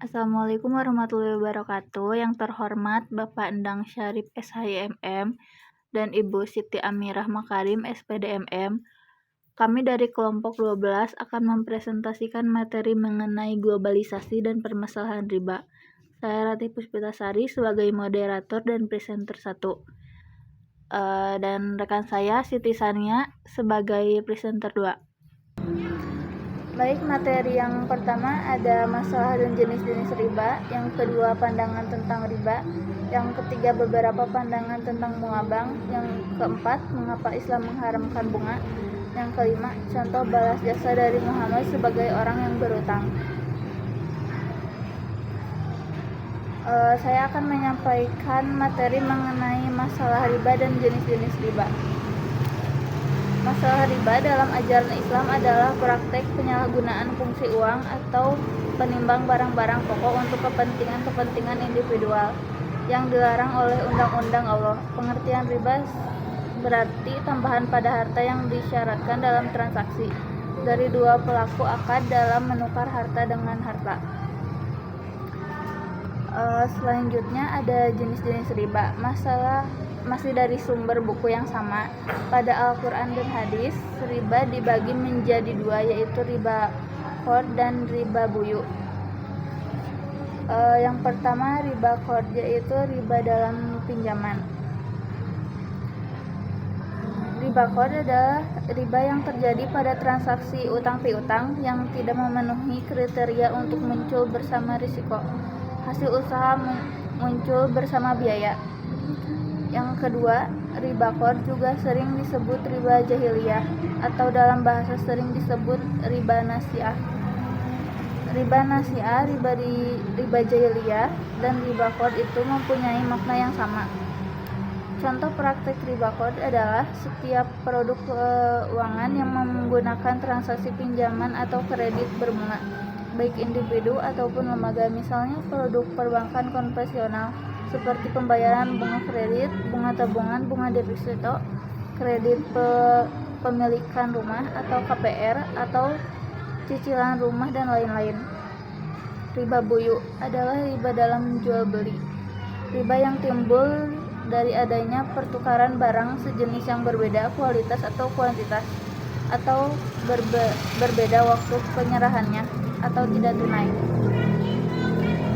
Assalamualaikum warahmatullahi wabarakatuh. Yang terhormat Bapak Endang Syarif SHIMM dan Ibu Siti Amirah Makarim SPDMM, kami dari kelompok 12 akan mempresentasikan materi mengenai globalisasi dan permasalahan riba. Saya Ratih Puspitasari sebagai moderator dan presenter 1. Dan rekan saya Siti Sania sebagai presenter 2. Baik, materi yang pertama ada masalah dan jenis-jenis riba, yang kedua pandangan tentang riba, yang ketiga beberapa pandangan tentang bunga bank, yang keempat mengapa Islam mengharamkan bunga, yang kelima contoh balas jasa dari Muhammad sebagai orang yang berutang. Saya akan menyampaikan materi mengenai masalah riba dan jenis-jenis riba. Masalah riba dalam ajaran Islam adalah praktek penyalahgunaan fungsi uang atau penimbang barang-barang pokok untuk kepentingan-kepentingan individual yang dilarang oleh undang-undang Allah. Pengertian riba berarti tambahan pada harta yang disyaratkan dalam transaksi dari dua pelaku akad dalam menukar harta dengan harta. Selanjutnya ada jenis-jenis riba. Masih dari sumber buku yang sama, pada Al-Quran dan Hadis, riba dibagi menjadi dua, yaitu riba qard dan riba buyu. Yang pertama riba qard, yaitu riba dalam pinjaman. Riba qard adalah riba yang terjadi pada transaksi utang piutang yang tidak memenuhi kriteria untuk muncul bersama risiko. Hasil usaha muncul bersama biaya. Yang kedua, riba qard juga sering disebut riba jahiliyah atau dalam bahasa sering disebut riba nasiah. Riba nasiah, riba jahiliyah, dan riba qard itu mempunyai makna yang sama. Contoh praktik riba qard adalah setiap produk keuangan yang menggunakan transaksi pinjaman atau kredit berbunga, baik individu ataupun lembaga, misalnya produk perbankan konvensional seperti pembayaran bunga kredit, bunga tabungan, bunga deposito, kredit pemilikan rumah atau KPR, atau cicilan rumah dan lain-lain. Riba buyu adalah riba dalam jual beli, riba yang timbul dari adanya pertukaran barang sejenis yang berbeda kualitas atau kuantitas, atau berbeda waktu penyerahannya atau tidak tunai.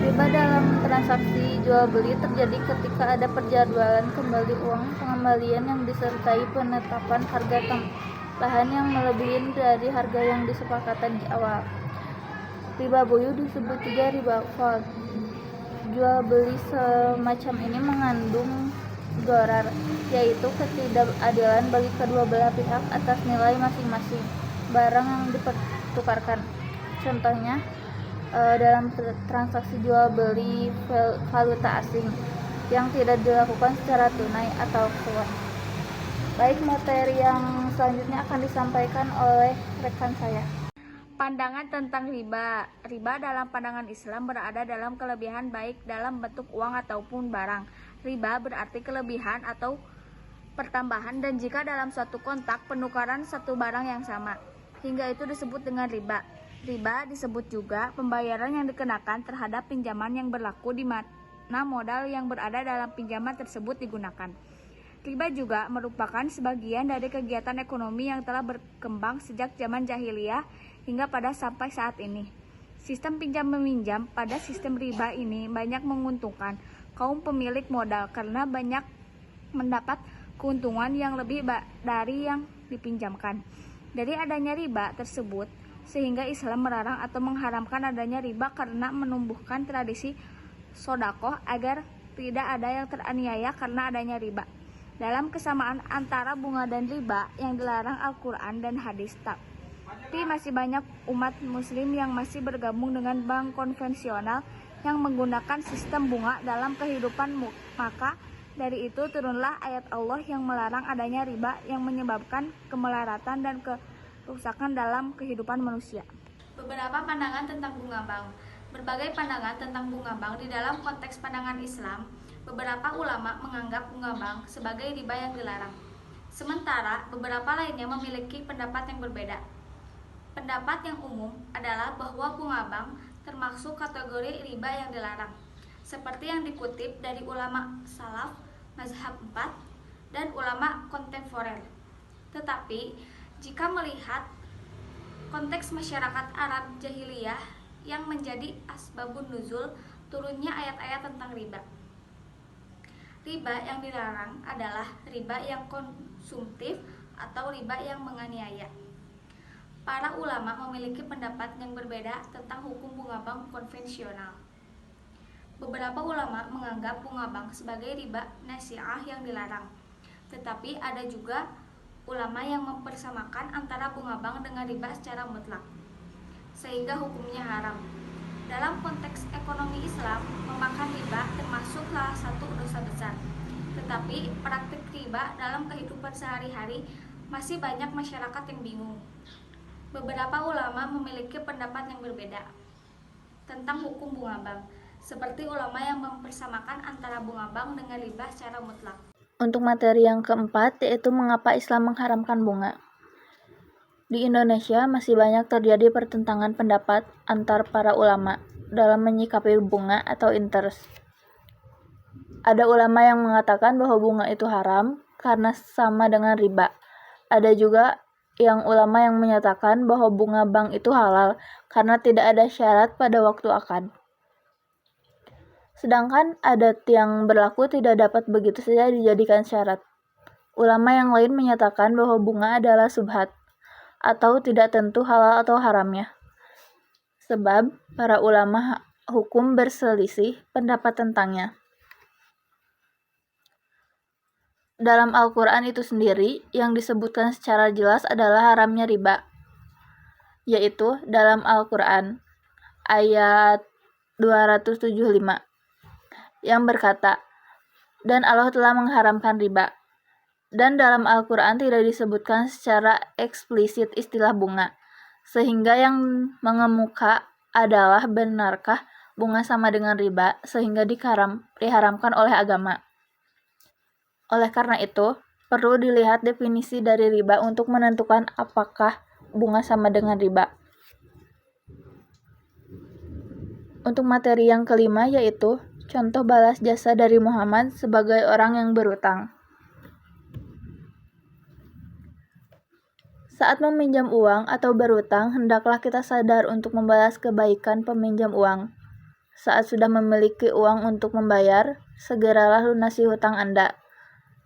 Riba dalam transaksi jual beli terjadi ketika ada perjadwalan kembali uang pengembalian yang disertai penetapan harga tambahan yang melebihi dari harga yang disepakatan di awal. Riba buyu disebut juga riba qard. Jual beli semacam ini mengandung gharar, yaitu ketidakadilan bagi kedua belah pihak atas nilai masing-masing barang yang dipertukarkan. Contohnya dalam transaksi jual beli valuta asing yang tidak dilakukan secara tunai atau kuat. Baik, materi yang selanjutnya akan disampaikan oleh rekan saya. Pandangan tentang riba. Riba dalam pandangan Islam berada dalam kelebihan baik dalam bentuk uang ataupun barang. Riba berarti kelebihan atau pertambahan, dan jika dalam suatu kontak penukaran satu barang yang sama, hingga itu disebut dengan riba. Riba disebut juga pembayaran yang dikenakan terhadap pinjaman yang berlaku di mana modal yang berada dalam pinjaman tersebut digunakan. Riba juga merupakan sebagian dari kegiatan ekonomi yang telah berkembang sejak zaman jahiliyah hingga pada sampai saat ini. Sistem pinjam-meminjam pada sistem riba ini banyak menguntungkan kaum pemilik modal karena banyak mendapat keuntungan yang lebih dari yang dipinjamkan. Dari adanya riba tersebut, sehingga Islam melarang atau mengharamkan adanya riba karena menumbuhkan tradisi sodakoh agar tidak ada yang teraniaya karena adanya riba. Dalam kesamaan antara bunga dan riba yang dilarang Al-Quran dan Hadis, tapi masih banyak umat muslim yang masih bergabung dengan bank konvensional yang menggunakan sistem bunga dalam kehidupan. Maka dari itu turunlah ayat Allah yang melarang adanya riba yang menyebabkan kemelaratan dan kerusakan dalam kehidupan manusia. Beberapa pandangan tentang bunga bank. Berbagai pandangan tentang bunga bank di dalam konteks pandangan Islam. Beberapa ulama menganggap bunga bank sebagai riba yang dilarang. Sementara beberapa lainnya memiliki pendapat yang berbeda. Pendapat yang umum adalah bahwa bunga bank termasuk kategori riba yang dilarang, seperti yang dikutip dari ulama salaf, mazhab 4, dan ulama kontemporer. Tetapi, jika melihat konteks masyarakat Arab jahiliyah yang menjadi asbabun nuzul turunnya ayat-ayat tentang riba. Riba yang dilarang adalah riba yang konsumtif atau riba yang menganiaya. Para ulama memiliki pendapat yang berbeda tentang hukum bunga bank konvensional. Beberapa ulama menganggap bunga bank sebagai riba nasi'ah yang dilarang. Tetapi ada juga ulama yang mempersamakan antara bunga bank dengan riba secara mutlak, sehingga hukumnya haram. Dalam konteks ekonomi Islam, memakan riba termasuk salah satu dosa besar. Tetapi praktik riba dalam kehidupan sehari-hari masih banyak masyarakat yang bingung. Beberapa ulama memiliki pendapat yang berbeda tentang hukum bunga bank, seperti ulama yang mempersamakan antara bunga bank dengan riba secara mutlak. Untuk materi yang keempat, yaitu mengapa Islam mengharamkan bunga. Di Indonesia masih banyak terjadi pertentangan pendapat antar para ulama dalam menyikapi bunga atau interest. Ada ulama yang mengatakan bahwa bunga itu haram karena sama dengan riba. Ada juga yang ulama yang menyatakan bahwa bunga bank itu halal karena tidak ada syarat pada waktu akad. Sedangkan adat yang berlaku tidak dapat begitu saja dijadikan syarat. Ulama yang lain menyatakan bahwa bunga adalah subhat atau tidak tentu halal atau haramnya. Sebab para ulama hukum berselisih pendapat tentangnya. Dalam Al-Quran itu sendiri, yang disebutkan secara jelas adalah haramnya riba, yaitu dalam Al-Quran, ayat 275, yang berkata, dan Allah telah mengharamkan riba. Dan dalam Al-Quran tidak disebutkan secara eksplisit istilah bunga, sehingga yang mengemuka adalah benarkah bunga sama dengan riba, sehingga diharamkan oleh agama. Oleh karena itu, perlu dilihat definisi dari riba untuk menentukan apakah bunga sama dengan riba. Untuk materi yang kelima yaitu contoh balas jasa dari Muhammad sebagai orang yang berutang. Saat meminjam uang atau berutang, hendaklah kita sadar untuk membalas kebaikan peminjam uang. Saat sudah memiliki uang untuk membayar, segeralah lunasi hutang Anda.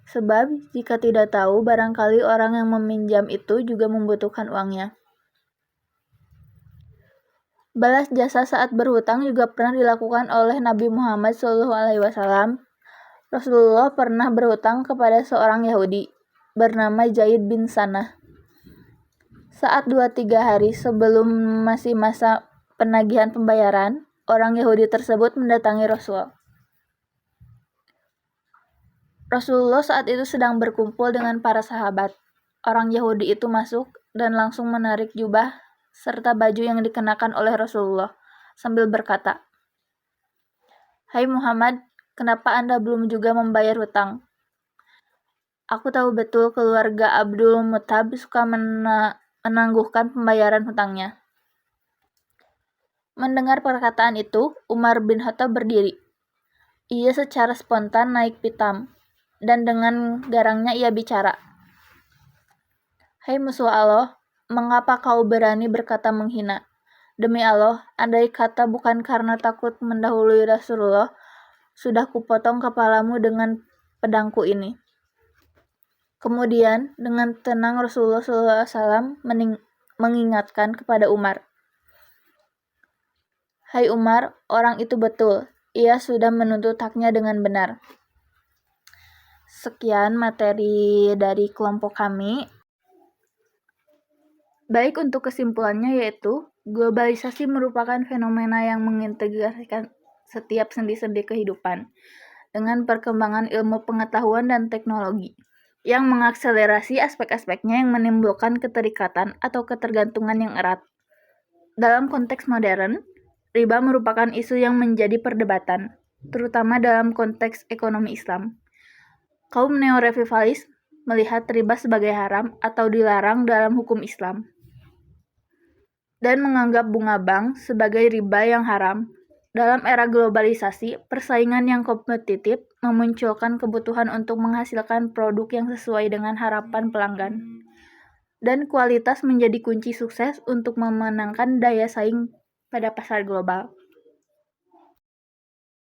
Sebab jika tidak tahu, barangkali orang yang meminjam itu juga membutuhkan uangnya. Balas jasa saat berhutang juga pernah dilakukan oleh Nabi Muhammad SAW. Rasulullah pernah berhutang kepada seorang Yahudi bernama Zaid bin Sanah. Saat 2-3 hari sebelum masih masa penagihan pembayaran, orang Yahudi tersebut mendatangi Rasul. Rasulullah saat itu sedang berkumpul dengan para sahabat. Orang Yahudi itu masuk dan langsung menarik jubah serta baju yang dikenakan oleh Rasulullah sambil berkata, "Hai Muhammad, kenapa Anda belum juga membayar hutang? Aku tahu betul keluarga Abdul Muttalib suka menangguhkan pembayaran hutangnya." Mendengar perkataan itu, Umar bin Khattab berdiri. Ia secara spontan naik pitam, dan dengan garangnya ia bicara, "Hai musuh Allah, mengapa kau berani berkata menghina? Demi Allah, andai kata bukan karena takut mendahului Rasulullah, sudah kupotong kepalamu dengan pedangku ini." Kemudian, dengan tenang Rasulullah SAW mengingatkan kepada Umar, "Hai Umar, orang itu betul, ia sudah menuntut haknya dengan benar." Sekian materi dari kelompok kami. Baik, untuk kesimpulannya yaitu, globalisasi merupakan fenomena yang mengintegrasikan setiap sendi-sendi kehidupan dengan perkembangan ilmu pengetahuan dan teknologi yang mengakselerasi aspek-aspeknya yang menimbulkan keterikatan atau ketergantungan yang erat. Dalam konteks modern, riba merupakan isu yang menjadi perdebatan, terutama dalam konteks ekonomi Islam. Kaum neo-revivalis melihat riba sebagai haram atau dilarang dalam hukum Islam. dan menganggap bunga bank sebagai riba yang haram. Dalam era globalisasi, persaingan yang kompetitif memunculkan kebutuhan untuk menghasilkan produk yang sesuai dengan harapan pelanggan. Dan kualitas menjadi kunci sukses untuk memenangkan daya saing pada pasar global.